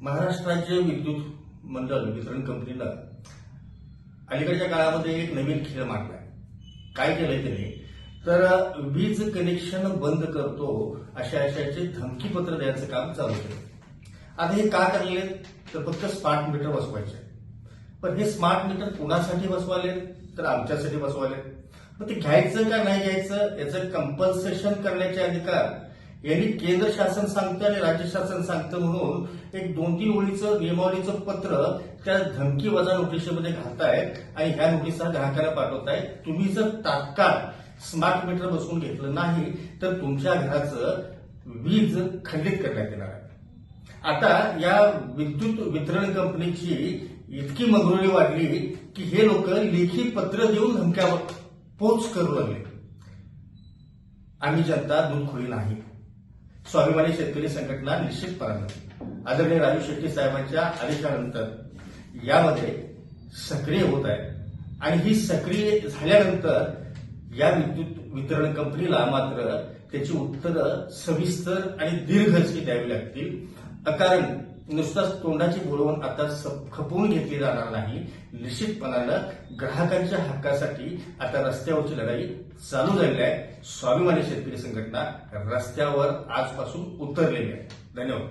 महाराष्ट्र राज्य विद्युत मंडळ वितरण कंपनीनं अलीकडच्या काळामध्ये एक नवीन खेळ मांडलाय. काय केलंय त्याने तर वीज कनेक्शन बंद करतो अशाचे धमकीपत्र द्यायचं काम चालू केलं. आता हे का करले तर फक्त स्मार्ट मीटर बसवायचे. पण हे स्मार्ट मीटर कुणासाठी बसवाले तर आमच्यासाठी बसवाले. मग ते घ्यायचं का नाही घ्यायचं याचं कंपल्सेशन करण्याचे अधिकार यांनी केंद्र शासन सांगतं आणि राज्य शासन सांगतं म्हणून एक 2-3 ओळीचं नियमावलीचं पत्र त्या धमकी वजा नोटिशीमध्ये घालतायत आणि ह्या नोटिसा ग्राहकाला पाठवतायत. तुम्ही जर तात्काळ स्मार्ट मीटर बसवून घेतलं नाही तर तुमच्या घराचं वीज खंडित करण्यात येणार आहे. आता या विद्युत वितरण कंपनीची इतकी मंगरुळी वाढली की हे लोक लेखी पत्र देऊन धमक्या पोच करू लागले. आम्ही जनता दूधखोरी नाही. स्वाभिमानी शेतकरी संघटना निश्चितपणानं आदरणीय राजू शेट्टी साहेबांच्या आदेशानंतर यामध्ये सक्रिय होत आहे आणि ही सक्रिय झाल्यानंतर या विद्युत वितरण कंपनीला मात्र त्याची उत्तरं सविस्तर आणि दीर्घ अशी द्यावी लागतील. अकारण नुसताच तोंडाची बोलवून आता खपवून घेतली जाणार नाही. निश्चितपणानं ग्राहकांच्या हक्कासाठी आता रस्त्यावरची लढाई चालू झालेली आहे. स्वाभिमानी शेतकरी संघटना रस्त्यावर आजपासून उतरलेली आहे. धन्यवाद.